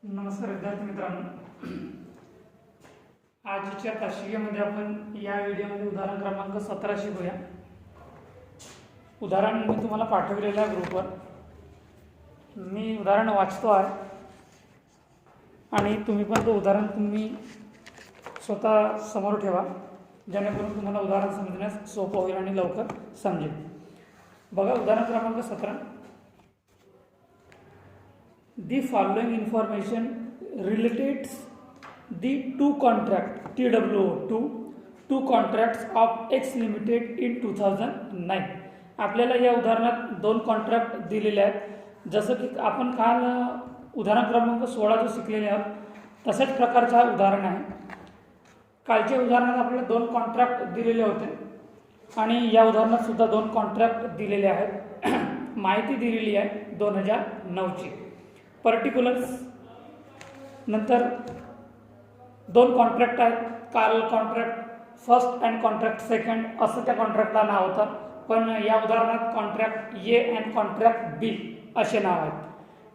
नमस्कार विद्यार्थी मित्रांनो, आजच्या तासिकेमध्ये आपण या व्हिडिओमध्ये उदाहरण क्रमांक 17 शिकूया. उदाहरण मी तुम्हाला पाठवलेल्या ग्रुपवर मी उदाहरण वाचतो आहे आणि तुम्ही पण तो उदाहरण तुम्ही स्वतः समोर ठेवा, जेणेकरून तुम्हाला उदाहरण समजण्यास सोपं होईल आणि लवकर समजेल. बघा उदाहरण क्रमांक 17. The following information relates the two contracts of X Limited in 2009. आपल्याला या उदाहरणात दोन कॉन्ट्रॅक्ट दिलेले आहेत. जसं की आपण काल उदाहरण क्रमांक 16 जो शिकलेले आहोत तशाच प्रकारचं हा उदाहरण आहे. कालच्या उदाहरणात आपल्याला दोन कॉन्ट्रॅक्ट दिलेले होते आणि या उदाहरणात सुद्धा दोन कॉन्ट्रॅक्ट दिलेले आहेत. माहिती दिलेली आहे 2009ची. पर्टिक्युलर्स नंतर दोन कॉन्ट्रॅक्ट आहेत. काल contract first and contract second असं त्या कॉन्ट्रॅक्टला नाव होतं, पण या उदाहरणात कॉन्ट्रॅक्ट ए अँड कॉन्ट्रॅक्ट बी असे नाव आहेत.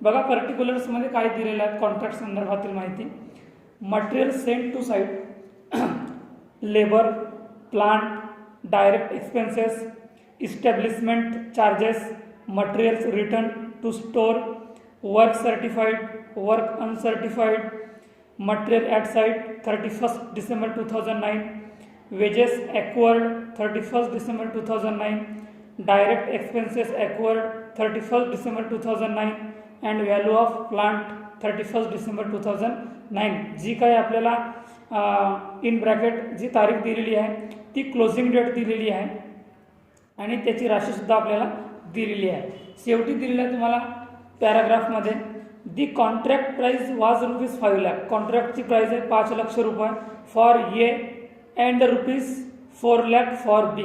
बघा पर्टिक्युलर्समध्ये काय दिलेलं आहे कॉन्ट्रॅक्ट संदर्भातील माहिती. Material sent to site, labour, plant, direct expenses, establishment charges, materials return to store, work certified, work uncertified, material at site 31 December 2009, wages accrued 31 December 2009, direct expenses accrued 31 December 2009 and value of plant 31 December 2009. जी काही आपल्याला in bracket जी तारीख दिलेली आहे ती closing date दिलेली आहे आणि त्याची राशीसुद्धा आपल्याला दिलेली आहे. शेवटी दिलेलं आहे तुम्हाला पॅराग्राफमध्ये, the contract price was ₹5 lakh. कॉन्ट्रॅक्टची प्राइस आहे 5 लाख रुपये for A and ₹4 lakh for B.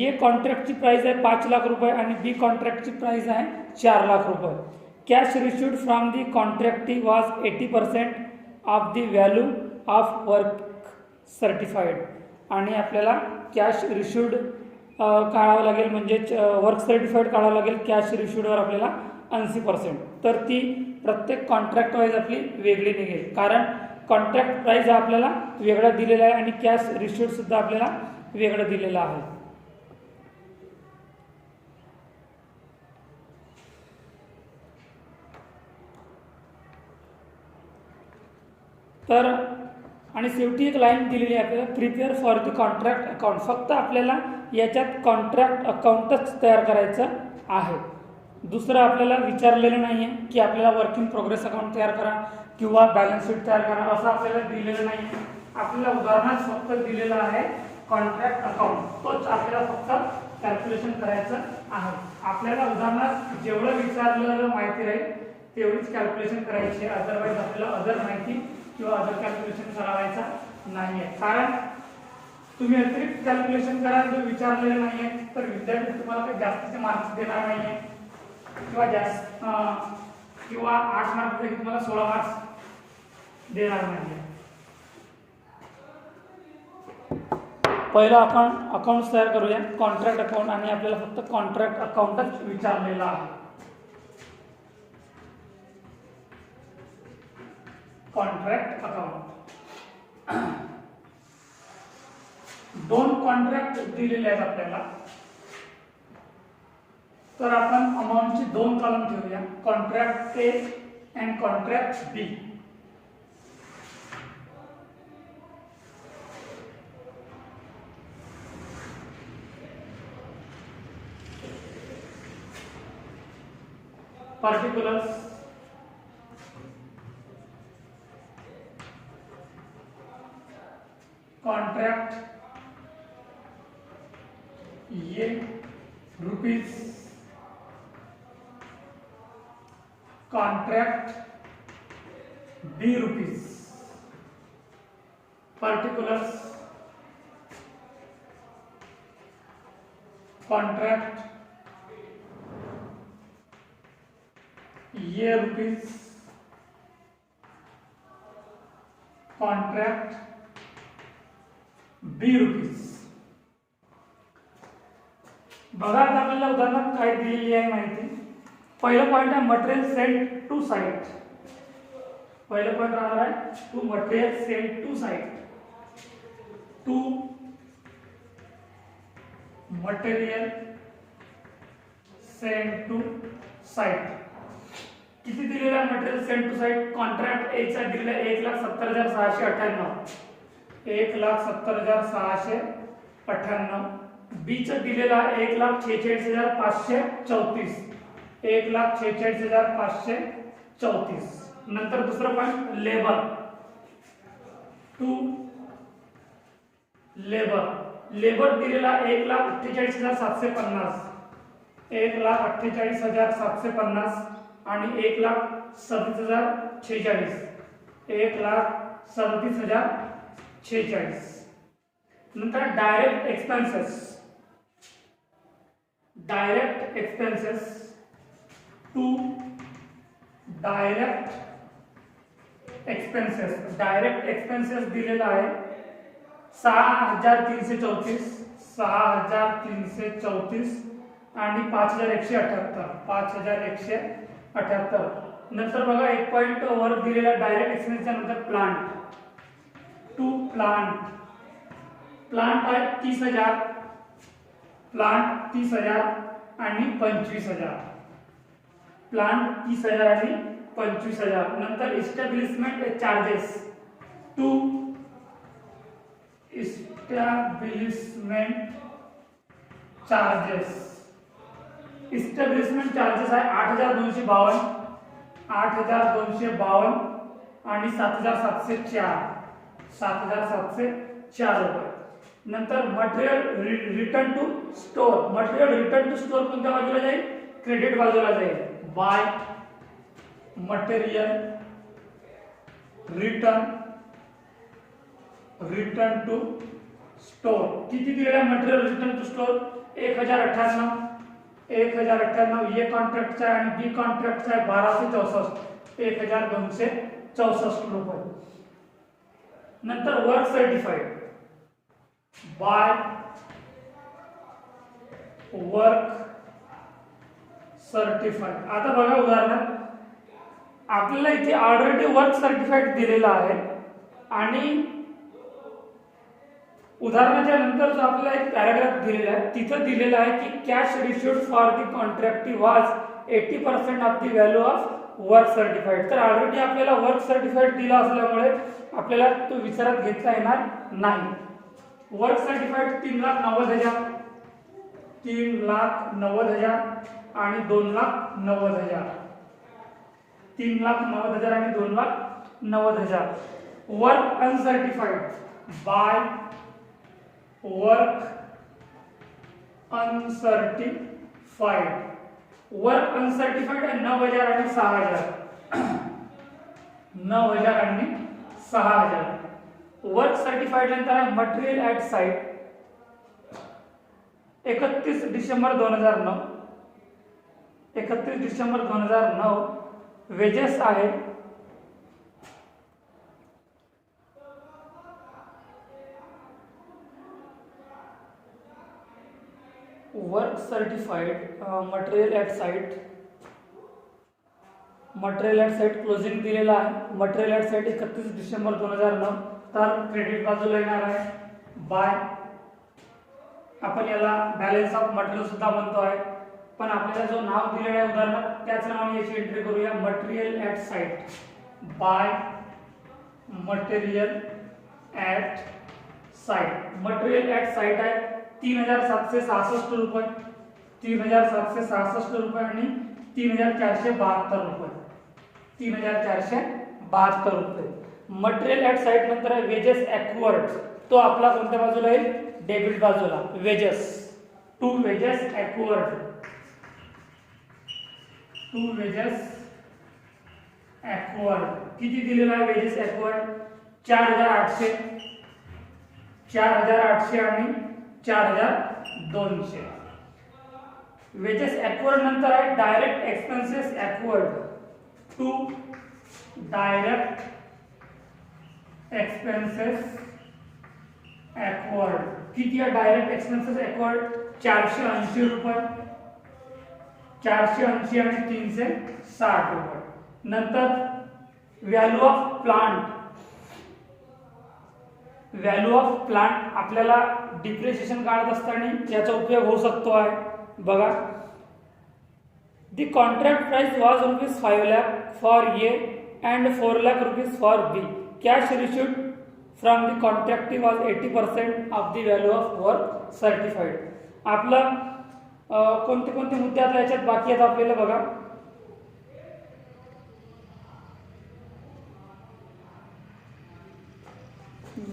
A कॉन्ट्रॅक्टची प्राइस आहे 5 लाख रुपये आणि बी कॉन्ट्रॅक्टची प्राइस आहे 4 लाख रुपये. Cash received from the contractee was 80% of the value of work certified. आणि आपल्याला कॅश रिसिव्ड काढावं लागेल, म्हणजेच वर्क सर्टिफाईड काढावं लागेल. कॅश रिसिव्डवर आपल्याला 80%. तर ती प्रत्येक कॉन्ट्रॅक्ट वाईज आपली वेगळी निघेल, कारण कॉन्ट्रॅक्ट प्राईज आपल्याला वेगळा दिलेला आहे आणि कॅश रिसिव्डसुद्धा आपल्याला वेगळं दिलेलं आहे. तर आणि शेवटी एक लाईन दिलेली आहे आपल्याला, prepare for the contract account. फक्त आपल्याला याच्यात कॉन्ट्रॅक्ट अकाउंटच तयार करायचं आहे. दुसरं आपल्याला विचारलेलं नाही आहे की आपल्याला वर्क इन प्रोग्रेस अकाउंट तयार करा किंवा बॅलन्स शीट तयार करा, असं आपल्याला दिलेलं नाही आहे. आपल्याला उदाहरणात फक्त दिलेलं आहे कॉन्ट्रॅक्ट अकाउंट, तोच आपल्याला फक्त कॅल्क्युलेशन करायचं आहे. आपल्याला उदाहरणात जेवढं विचारलेलं माहिती राहील तेवढीच कॅल्क्युलेशन करायची आहे. अदरवाईज आपल्याला अदर माहिती किंवा अदर कॅल्क्युलेशन करायचा नाही आहे. कारण तुम्ही अतिरिक्त कॅल्क्युलेशन करा जर विचारलेलं नाही आहे तर विद्यार्थी तुम्हाला काही जास्तीचे मार्क्स देणार नाही आहे किंवा जास्त किंवा 8 मार्कपैकी तुम्हाला 16 मार्क्स देणार नाही. पहिलं आपण अकाउंट तयार करूया, कॉन्ट्रॅक्ट अकाउंट, आणि आपल्याला फक्त कॉन्ट्रॅक्ट अकाउंटच विचारलेला आहे. कॉन्ट्रॅक्ट अकाउंट दोन कॉन्ट्रॅक्ट दिलेले आहेत आपल्याला, तर आपण अमाऊंटचे दोन कॉलम ठेवूया, contract A and contract B. Particulars contract A rupees, contract B rupees. Particulars contract A rupees, contract B rupees. बघा आता आपल्याला उदाहरणात काय दिलेली आहे माहिती. पहिला पॉइंट आहे मटेरियल सेंट टू साइट. पहिलं पॉईंट राहणार आहे to material sent to site. To material sent to site. किती दिलेला आहे material sent to site? Contract A चा दिलेला 1,70,698. 1,70,698. बी चा दिलेला 1,46,534. 1,46,534. नंतर दुसरा पॉइंट लेबर. टू लेबर दिलेला 1,48,750. 1,48,750 आणि 1,37,046. 1,37,046. नंतर direct expenses. To direct expenses दिलेला आहे 6,334 आणि 5,178. नंतर बघा एक पॉइंट वर दिलेला डायरेक्ट एक्सपेन्सेस नंतर प्लांट. टू प्लांट आहे 30,000. प्लांट 30,000 आणि 25,000. प्लांट 30,000 आणि 25,000. नंतर establishment charges. To establishment charges आहे 8,252. 8,252 आणि 7,704 रुपये. नंतर material return to store. Material return to store कोणत्या बाजूला जाईल? क्रेडिट बाजूला जाईल. By material return to store. किती दिलेला मटेरियल रिटर्न टू स्टोर? 1,098. 1,098. ये कॉन्ट्रॅक्टचा आहे आणि बी कॉन्ट्रॅक्टचा आहे 1264. 1,264 रुपये. नंतर work certified. By work certified. आता बघा उदाहरणार्थ आपल्याला इथे ऑलरेडी वर्क सर्टिफाइड दिलेला आहे आणि उदाहरणाच्या नंतर जो आपल्याला एक पॅराग्राफ दिलेला आहे तिथं दिलेला आहे की cash received for the contractee was 80% of the value of work certified. तर ऑलरेडी आपल्याला वर्क सर्टिफाइड दिला असल्यामुळे आपल्याला तो विचारात घेता येणार नाही. Work certified 3,90,000. 3,90,000 आणि 2,90,000. 3,90,000 आणि 2,90,000. Work uncertified. By work uncertified. Work uncertified आहे 9,000 आणि 6,000. 9,000 आणि 6,000. वर्क सर्टिफाइड नंतर आहे material at site. 31 December 2009. 31 December 2009. Wages आहे work certified material at site. Material at site closing दिलेला आहे. Material at site 31 December 2009. तर क्रेडिट बाजूला येणार आहे बाय. आपण याला बॅलन्स ऑफ मटेरियल सुद्धा म्हणतो आहे पण आपल्याला जो नाव दिलेला आहे उदाहरणार्थ त्याच नावाने याची एंट्री करूया. Material at site. By material at site. Material at site आहे 3,766 रुपये. 3,766 रुपये आणि 3,472 रुपये. 3,472 रुपये. मटेरियल ॲट साइट नंतर आहे वेजेस ॲक्वर्ड. तो आपला कोणत्या बाजूला येईल? डेबिट बाजूला. Wages. To wages accrued. To wages accrued. किती दिलेला आहे वेजेस ॲक्वर्ड? 4,800. 4,800 आणि 4,200. वेजेस ॲक्वर्ड नंतर आहे direct expenses accrued. To direct expenses accrued. किती आहे डायरेक्ट एक्सपेन्सेस ॲक्वर्ड? 480 रुपये. 480 आणि 360 रुपये. नंतर व्हॅल्यू ऑफ प्लांट आपल्याला डिप्रिशिएशन काढत असताना याचा उपयोग होऊ शकतो आहे बघा. The contract price was ₹5 lakh for A and ₹4 lakh for B. Cash received from the contractee was 80% of the value of work certified. आपलं कोणते कोणते मुद्दे आता याच्यात बाकी आहेत आपल्याला बघा.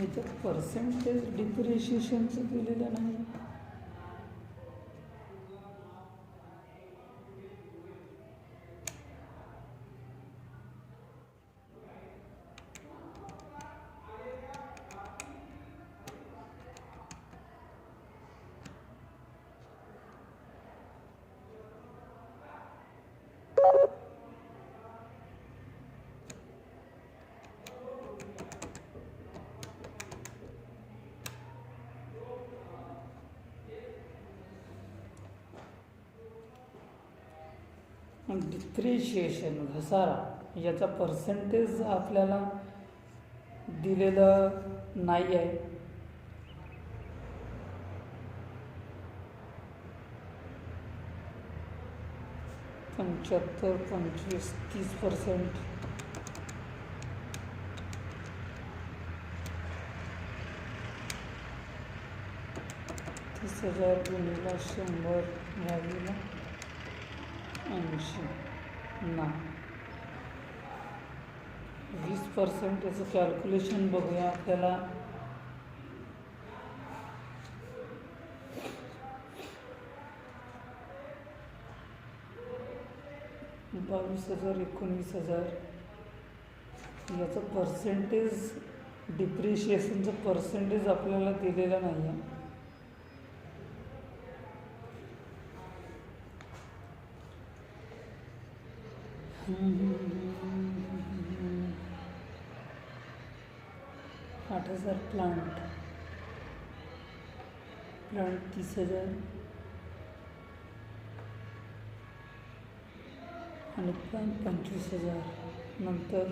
याच्यात पर्सेंटेज डिप्रिशिएशनचं दिलेलं नाही. डिप्रिशिएशन घसारा याचा पर्सेंटेज आपल्याला दिलेलं नाही आहे. पंच्याहत्तर 25 30%. $30,000 गुणिले 100 भागिले 80 ना 20% याचं कॅल्क्युलेशन बघूया. आपल्याला $22,000 $19,000 याचं पर्सेंटेज डिप्रिशिएशनचं पर्सेंटेज आपल्याला दिलेलं नाही आहे. $8,000 प्लांट 30,000 आणि प्लांट 25,000. नंतर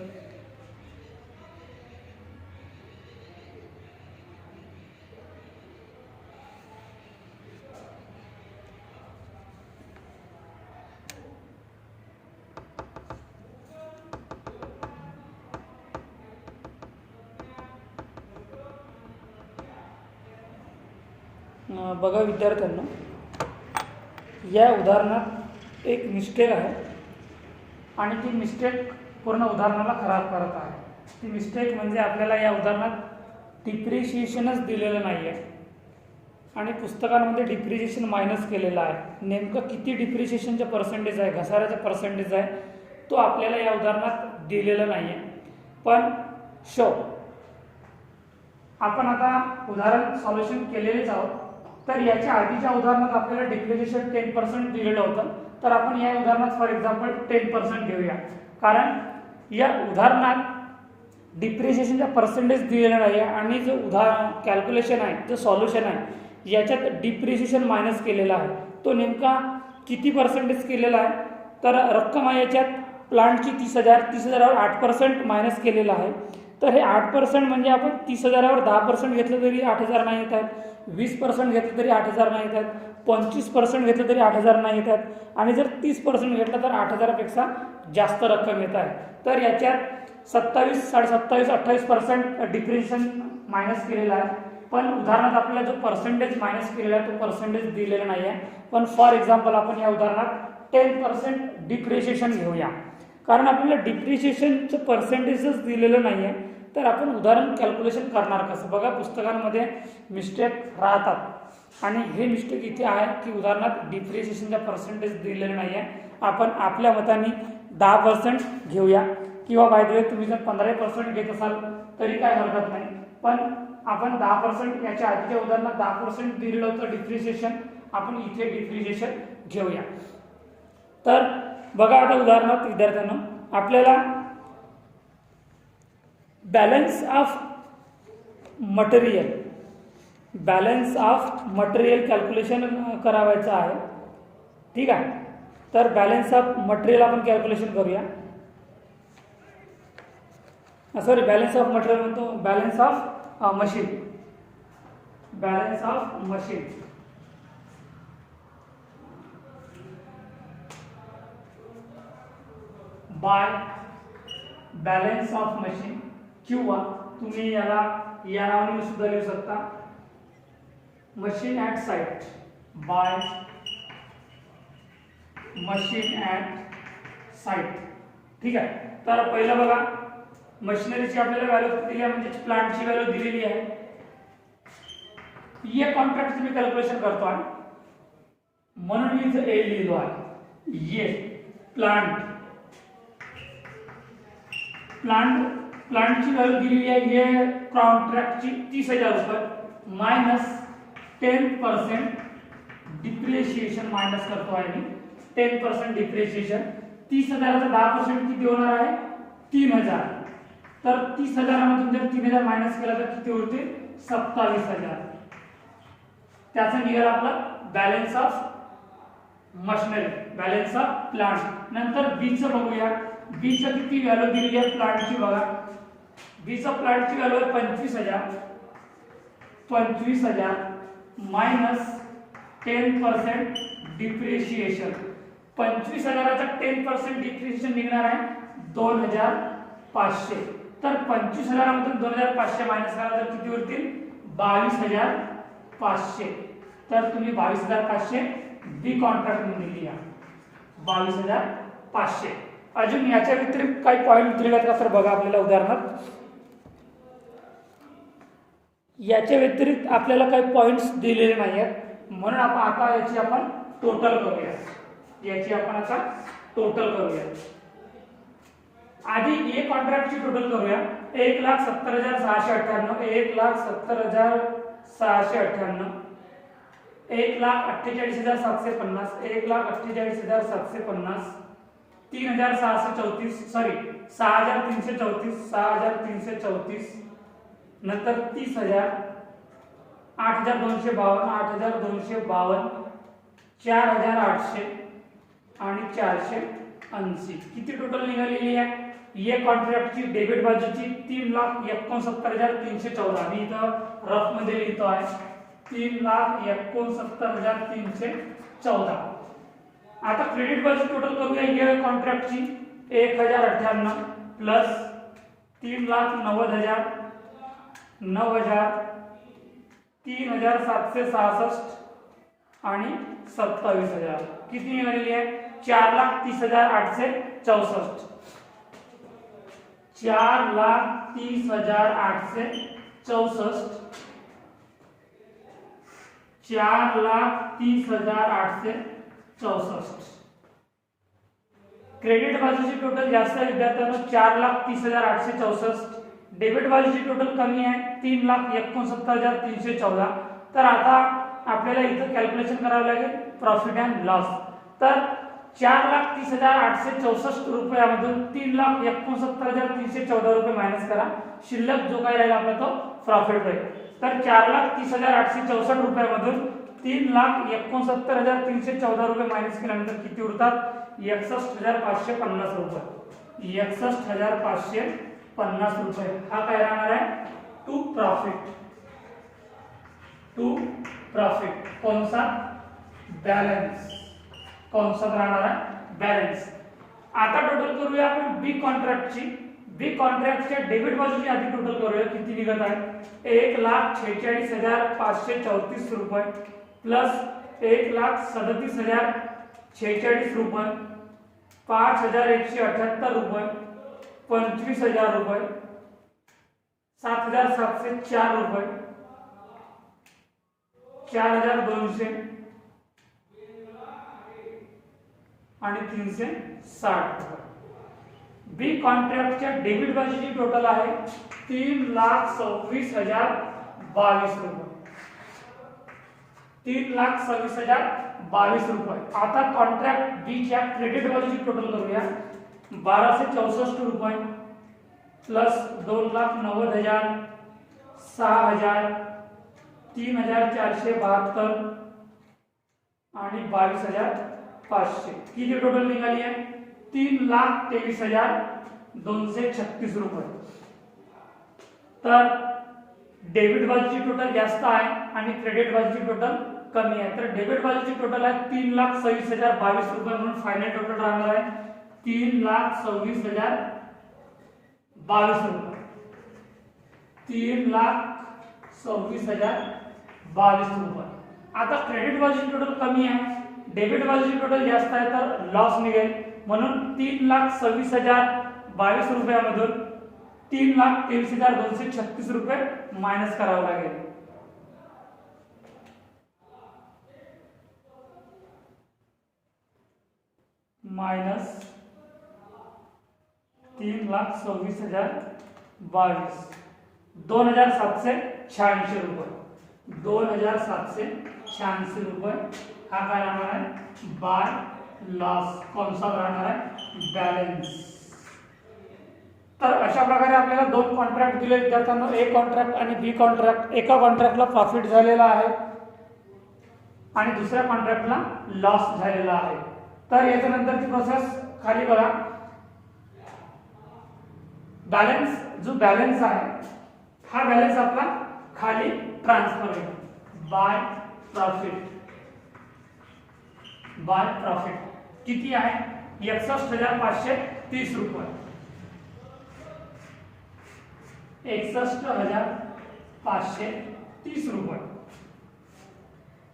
बघा विद्यार्थ्यांनो, या उदाहरणात एक मिस्टेक आहे आणि ती मिस्टेक पूर्ण उदाहरणाला खराब करत आहे. ती मिस्टेक म्हणजे आपल्याला या उदाहरणात डिप्रिशिएशनच दिलेलं नाही आहे आणि पुस्तकांमध्ये डिप्रिशिएशन मायनस केलेलं आहे. नेमकं किती डिप्रिशिएशनचं पर्सेंटेज आहे, घसाऱ्याचं पर्सेंटेज आहे, तो आपल्याला या उदाहरणात दिलेलं नाही आहे. पण आपण आता उदाहरण सॉल्युशन केलेलेच आहोत. तर याच्या आधीच्या उदाहरणात आपल्याला डिप्रिशिएशन 10% दिलेलं होतं. तर आपण या उदाहरणात फॉर एक्झाम्पल 10% घेऊया, कारण या उदाहरणात डिप्रिशिएशनचा पर्सेंटेज दिलेला नाही आहे आणि जो कॅल्क्युलेशन आहे, जो सॉल्युशन आहे, याच्यात डिप्रिशिएशन मायनस केलेला आहे. तो नेमका किती पर्सेंटेज केलेला आहे, तर रक्कम आहे याच्यात प्लांटची 30,000वर 8% मायनस केलेला आहे. तर हे 8% म्हणजे आपण 30,000वर 10% घेतलं तरी 8,000 नाही येत आहेत, 20% घेतलं तरी 8,000 नाही येत आहेत, 25% घेतलं तरी 8,000 नाही येत आहेत आणि जर 30% घेतलं तर 8,000पेक्षा जास्त रक्कम येत आहे. तर याच्यात 27, 27.5, 28% डिप्रिशिएशन मायनस केलेला आहे. पण उदाहरणात आपल्याला जो पर्सेंटेज मायनस केलेला आहे तो पर्सेंटेज दिलेला नाही आहे. पण फॉर एक्झाम्पल आपण या उदाहरणात 10% डिप्रिशिएशन घेऊया, कारण आपल्याला डिप्रिशिएशनचं पर्सेंटेजच दिलेलं नाही आहे. तर आपण उदाहरण कॅल्क्युलेशन करणार कसं, बघा पुस्तकांमध्ये मिस्टेक राहतात आणि हे मिस्टेक इथे आहे की उदाहरणात डिप्रिशिएशनचा पर्सेंटेज दिलेलं नाही आहे. आपण आपल्या मताने 10% घेऊया किंवा बाय द वे तुम्ही जर 15% घेत असाल तरी काय हरकत नाही. पण आपण 10%, याच्या आधीच्या उदाहरणात 10% दिलेलं होतं डिप्रिशिएशन, आपण इथे डिप्रिशिएशन घेऊया. तर बघा आता उदाहरणात विद्यार्थ्यांनो आपल्याला बॅलन्स ऑफ मटेरियल कॅल्क्युलेशन करावायचं आहे. ठीक आहे, तर बॅलन्स ऑफ मटेरियल आपण कॅल्क्युलेशन करूया. सॉरी बॅलन्स ऑफ मटेरियल म्हणतो, balance of machine, balance of machine by balance of machine, किंवा तुम्ही याला या नावाने सुद्धा लिहू शकता, machine at site, by machine at site. ठीक आहे. तर पहिलं बघा, मशिनरीची आपल्याला व्हॅल्यू दिली आहे, म्हणजे प्लांटची व्हॅल्यू दिलेली आहे. ये कॉन्ट्रॅक्ट मी कॅल्क्युलेशन करतो आहे, म्हणून मी इथं ए लिहिलो आहे. ये प्लांटची व्हॅल्यू दिलेली आहे, ये कॉन्ट्रॅक्टची 30,000 रुपये मायनस 10% डिप्रिशिएशन मायनस करतो आहे मी. 10% डिप्रिशिएशन, 30,000चा 10% किती होणार आहे? 3,000. तर 30,000मधून जर 3,000 मायनस केला तर किती होते? 27,000. त्याचा निघाला आपला balance of machinery, balance of plant. नंतर बीचं बघूया, बीचं किती व्हॅल्यू दिलेली आहे प्लांटची बघा. बीचं प्लांटची व्हॅल्यू आहे 25,000 मायनस 10% डिप्रिशिएशन. 25,000चा 10% डिप्रिशिएशन निघणार आहे 2,500. तर 25,000मधून 2,500 मायनस करा तर किती होतील? 22,500. तर तुम्ही 22,500 बी कॉन्ट्रॅक्ट म्हणून लिहा, 22,500. अजून याच्या व्यतिरिक्त काही पॉईंट दिलेले आहेत का सर? बघा आपल्याला उदाहरणार्थ याच्या व्यतिरिक्त आपल्याला काही पॉइंट्स दिलेले नाही आहेत, म्हणून आपण आता याची आपण टोटल करूया. याची आपण आता टोटल करूया. आधी ए कॉन्ट्रॅक्टची टोटल करूया. 1,70,698, 1,70,698, 1,48,750, 1,48,750, 3,634, सॉरी 6,334, नंतर 30,000, 8,252, 8,252, 4,800 आणि 480. किती टोटल निघालेली आहे? ये कॉन्ट्रॅक्टची डेबिट बाजूची 3,69,314. मी इथं रफ मध्ये लिहितो आहे 3,69,314. आता क्रेडिट बाजू टोटल करूया. ये कॉन्ट्रॅक्टची 1,098 प्लस 3,90,000, 9,000, 3,766 आणि 27,000. किती निघालेली आहे? 4,30,864. 4,30,864, 4,30,864. क्रेडिट बाजूची टोटल जास्त आहे विद्यार्थ्यांनो, 4,30,864. डेबिट बाजूची टोटल कमी आहे 3,69,314. तर आता आपल्याला इथं कॅल्क्युलेशन करावं लागेल प्रॉफिट अँड लॉस. तर 4,30,864 रुपयामधून 3,69,314 रुपये मायनस करा. शिल्लक जो काही राहील आपला तो प्रॉफिट राहील. तर 4,30,864 रुपयामधून 3,69,314 रुपये मायनस केल्यानंतर किती उरतात? 61,550 रुपये. 61,550 रुपये हा काय राहणार आहे? To profit. कोणसा? बॅलन्स. कोणसा राहणार आहे? बॅलन्स. आता टोटल करूया आपण बी कॉन्ट्रॅक्टची. बी कॉन्ट्रॅक्टच्या डेबिट बाजूची आधी टोटल करूया. किती निघत आहे? 1,46,534 रुपये प्लस 1,37,046 रुपये, 5,178 रुपये, 25,000 रुपये, 7,704 रुपये, 4,200 आणि 360 रुपये. बी कॉन्ट्रॅक्टच्या डेबिट बाजूची टोटल आहे 3,26,022 रुपये. 3,26,022 रुपये. आता कॉन्ट्रॅक्ट बी च्या क्रेडिट बाजूची टोटल करूया. 1,264 रुपये प्लस 2,90,000, 6,000, 3,472 आणि 22,500. किती टोटल निघाली आहे? 3,23,236 रुपये. तर डेबिट बाजूची टोटल जास्त आहे आणि क्रेडिट बाजूची टोटल कमी आहे. तर डेबिट बाजूची टोटल आहे 3,26,022 रुपये म्हणून फायनल टोटल राहणार आहे 3,26,022 रुपये. 3,26,022 रुपये. आता क्रेडिट बाजूची टोटल कमी आहे, डेबिट बाजूची टोटल जास्त आहे, तर लॉस निघेल. म्हणून 3,26,022 रुपयामधून 3,23,236 रुपये मायनस करावं लागेल. मायनस 3,26,022 2,786 रुपये. 2,786 रुपये हा काय राहणार आहे बाय लॉस. कंसात राहणार आहे बॅलन्स. तर अशा प्रकारे आपल्याला दोन कॉन्ट्रॅक्ट दिले विद्यार्थ्यांना, ए कॉन्ट्रॅक्ट आणि बी कॉन्ट्रॅक्ट. एका कॉन्ट्रॅक्टला प्रॉफिट झालेला आहे आणि दुसऱ्या कॉन्ट्रॅक्टला लॉस झालेला आहे. तर याच्यानंतरची प्रोसेस खाली बघा. बॅलन्स जो बॅलन्स आहे हा बॅलन्स आपला खाली ट्रान्सफर होईल बाय प्रॉफिट. बाय प्रॉफिट किती आहे 61,530 रुपये. 61,530 रुपये.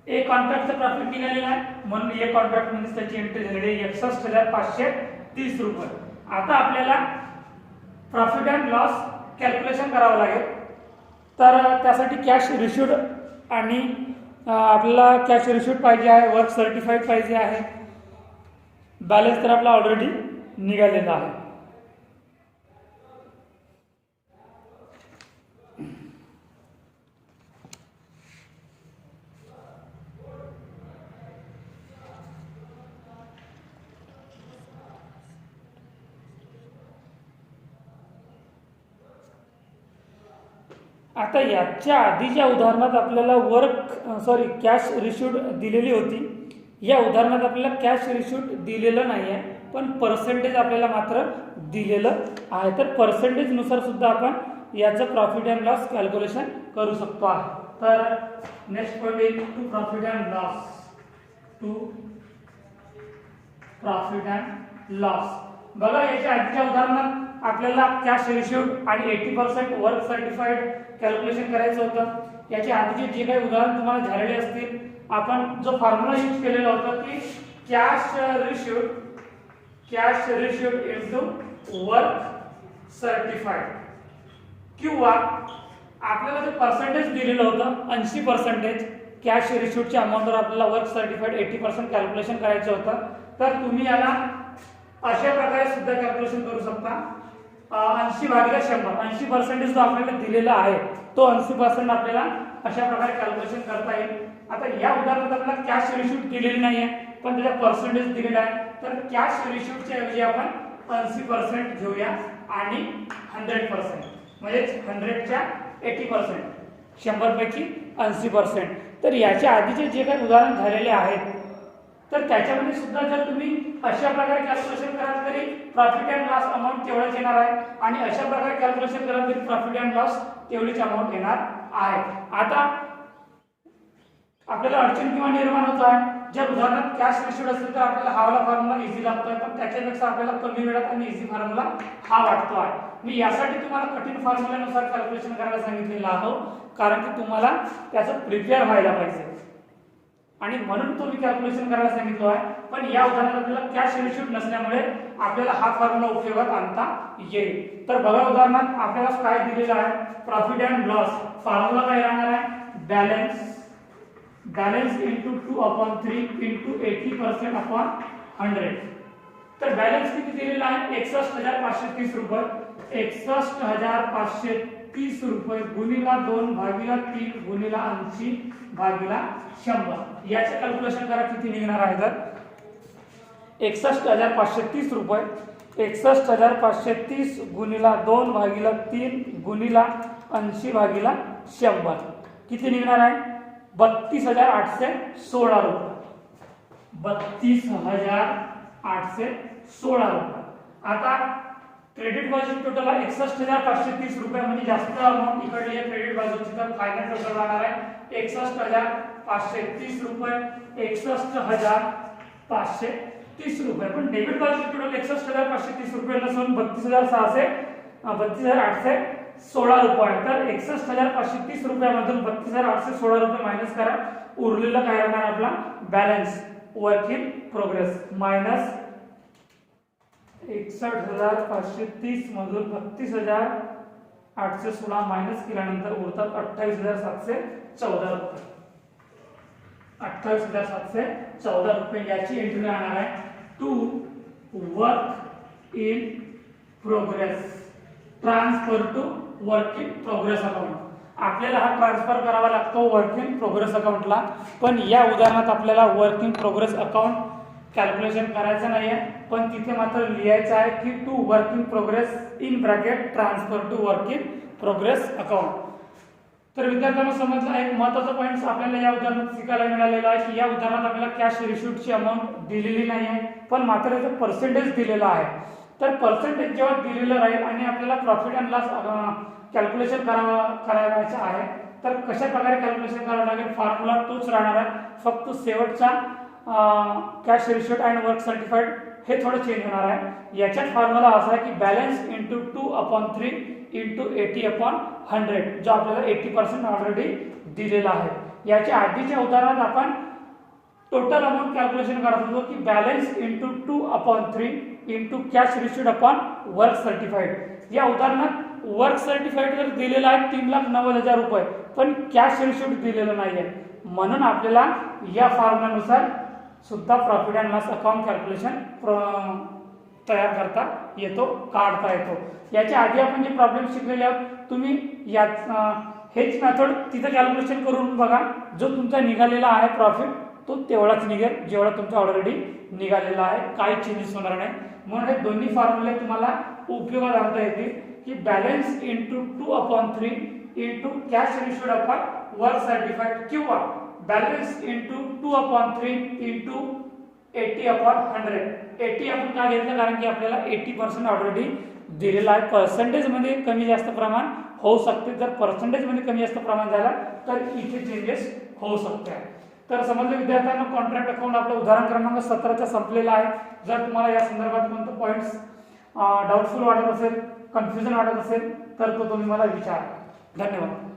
एक कॉन्ट्रॅक्टचं प्रॉफिट निघालेलं आहे म्हणून एक कॉन्ट्रॅक्ट म्हणजे त्याची एंट्री झालेली आहे 61,530 रुपये. आता आपल्याला प्रॉफिट अँड लॉस कॅल्क्युलेशन करावं लागेल. तर त्यासाठी कॅश रिसिव्ड आणि आपल्याला कॅश रिसिव्ड पाहिजे आहे, वर्क सर्टिफाईड पाहिजे आहे. बॅलन्स तर आपला ऑलरेडी निघालेला आहे. आता याच्या आधीच्या उदाहरणात आपल्याला कॅश रिसिव्ड दिलेली होती. या उदाहरणात आपल्याला कॅश रिसिव्ड दिलेलं नाही आहे, पण पर्सेंटेज आपल्याला मात्र दिलेलं आहे. तर पर्सेंटेज नुसार सुद्धा आपण याचं प्रॉफिट अँड लॉस कॅल्क्युलेशन करू शकतो आहे. तर next point is to profit and loss. To profit and loss. बघा याच्या आधीच्या उदाहरणात आपल्याला कॅश रिसिव्ड आणि 80% वर्क सर्टिफाईड कॅल्क्युलेशन करायचं होतं. याच्या आधीचे जे काही उदाहरण तुम्हाला झालेले असतील, आपण जो फॉर्म्युला यूज केलेला होता की cash received into work certified, किंवा आपल्याला जे पर्सेंटेज दिलेलं होतं 80% कॅश रिसिव्डच्या अमाऊंटवर आपल्याला वर्क सर्टिफाईड 80% कॅल्क्युलेशन करायचं होतं. तर तुम्ही याला अशा प्रकारे सुद्धा कॅल्क्युलेशन करू शकता. 80/100 80% जो आपल्याला दिलेला आहे तो 80% आपल्याला अशा प्रकारे कॅल्क्युलेशन करता येईल. आता या उदाहरणात आपल्याला कॅश रिसिव्ड केलेली नाही आहे, पण त्याचा पर्सेंटेज दिलेला आहे. तर कॅश रिसिव्डच्या ऐवजी आपण 80% घेऊया आणि 100% म्हणजे 100च्या 80%, 100 पैकी 80%. तर याच्या आधीचे जे काही उदाहरण झालेले आहेत तर त्याच्यामध्ये सुद्धा जर तुम्ही अशा प्रकारे कॅल्क्युलेशन कराल तरी प्रॉफिट अँड लॉस अमाऊंट तेवढाच येणार आहे, आणि अशा प्रकारे कॅल्क्युलेशन कराल तरी प्रॉफिट अँड लॉस तेवढीच अमाऊंट येणार आहे. आता आपल्याला अडचण किंवा निर्माण होत आहे, जर उदाहरणात कॅश रिसिव्ड असेल तर आपल्याला हा वाला फॉर्म्युला इझी लागतोय, पण त्याच्यापेक्षा आपल्याला कमी वेळात आणि इझी फॉर्म्युला हा वाटतो आहे. मी यासाठी तुम्हाला कठीण फॉर्म्युल्यानुसार कॅल्क्युलेशन करायला सांगितलेलं आहे, कारण की तुम्हाला त्याचं प्रिपेअर व्हायला पाहिजे आणि म्हणून तो मी कॅल्क्युलेशन करायला सांगितलं आहे. पण या उदाहरणात आपल्याला कॅश रिसिव्ड नसल्यामुळे आपल्याला हा फॉर्म्युला उपयोगात आणता येईल. तर बघा उदाहरणात आपल्याला काय दिलेलं आहे प्रॉफिट अँड लॉस. फॉर्म्युला काय राहणार आहे बॅलन्स इंटू 2/3 इंटू 80% अपॉन 100. तर बॅलन्स किती दिलेला आहे 61,530 रुपये. 61,530 रुपये गुणिला 2/3 गुणिला 80/100. याचे कॅल्क्युलेशन करा किती निघणार आहे. तर 61,530 रुपये 61,530 गुणिला 2/3 गुणिला 80/100 किती निघणार आहे 32,816 रुपये. 32,816 रुपये. आता क्रेडिट बाजू टोटल आहे 61,530 रुपये, म्हणजे जास्त अमाऊंट इकडली आहे क्रेडिट बाजूची. तर फायनल टोटल राहणार आहे 61,530 रुपये, 61,530 रुपये. पण डेबिट बाजू टोटल 61,530 रुपये नसून 32,816 रुपये. तर 61,530 रुपयामधून 32,816 रुपये मायनस करा. उरलेलं काय राहणार आपला balance work in progress minus 61,530 मधून 32,816 मायनस केल्यानंतर उरतात 28,714 रुपये. 28,714 रुपये याची एंट्री राहणार आहे to work in progress, transfer to work in progress account. आपल्याला हा ट्रान्सफर करावा लागतो वर्क इन प्रोग्रेस अकाउंटला. पण या उदाहरणात आपल्याला work in progress account calculation करायचं नाहीये, पण तिथे मात्र लिहायचं आहे की to work in progress in bracket transfer to work in progress account. तर विद्यार्थ्यांना समजलं एक महत्त्वाचा पॉईंट आपल्याला या उदाहरणात शिकायला मिळालेला आहे की या उदाहरणात आपल्याला कॅश रिसीट्सची अमाऊंट दिलेली नाही आहे, पण मात्र याचं पर्सेंटेज दिलेलं आहे. तर पर्सेंटेज जेव्हा दिलेलं राहील आणि आपल्याला प्रॉफिट अँड लॉस कॅल्क्युलेशन करायचं आहे, तर कशा प्रकारे कॅल्क्युलेशन करावं लागेल, फॉर्म्युला तोच राहणार आहे. फक्त शेवटचा cash receipt and work certified हे थोडं चेंज होणार आहे. याच्यात फॉर्म्युला असा आहे की बॅलन्स इंटू 2/3 इंटू 80/100, जो आपल्याला 80% ऑलरेडी दिलेला आहे. याच्या आधीच्या उदाहरणात आपण टोटल अमाऊंट कॅल्क्युलेशन करत होतो की balance into 2/3 into cash receipt upon work certified. या उदाहरणात वर्क सर्टिफाईड जर दिलेला आहे 3,90,000 रुपये, पण कॅश रिसीट दिलेलं नाही आहे. म्हणून आपल्याला या फॉर्म्युल्यानुसार सुद्धा profit and loss account calculation तयार करता येतो, काढता येतो. याच्या आधी आपण जे प्रॉब्लेम शिकलेले आहोत तुम्ही हेच मेथड तिथं कॅल्क्युलेशन करून बघा. जो तुमचा निघालेला आहे प्रॉफिट तो तेवढाच निघेल जेवढा तुमचा ऑलरेडी निघालेला आहे, काही चेंजेस होणार नाही. म्हणून हे दोन्ही फॉर्म्युले तुम्हाला उपयोगात आणता येतील की balance into 2/3 into cash receipt upon work certified किंवा बॅलन्स इंटू 2/3 इंटू 80/100. 80 आपण का घेतलं, कारण की आपल्याला 80% ऑलरेडी दिलेला आहे. पर्सेंटेजमध्ये कमी जास्त प्रमाण होऊ शकते. जर पर्सेंटेजमध्ये कमी जास्त प्रमाण झाला तर इथे चेंजेस होऊ शकते. तर समजलं विद्यार्थ्यांना, कॉन्ट्रॅक्ट अकाउंट आपलं उदाहरण क्रमांक 17 संपलेला आहे. जर तुम्हाला या संदर्भात कोणतं पॉईंट्स डाऊटफुल वाटत असेल, कन्फ्युजन वाटत असेल तर तो तुम्ही मला विचारा. धन्यवाद.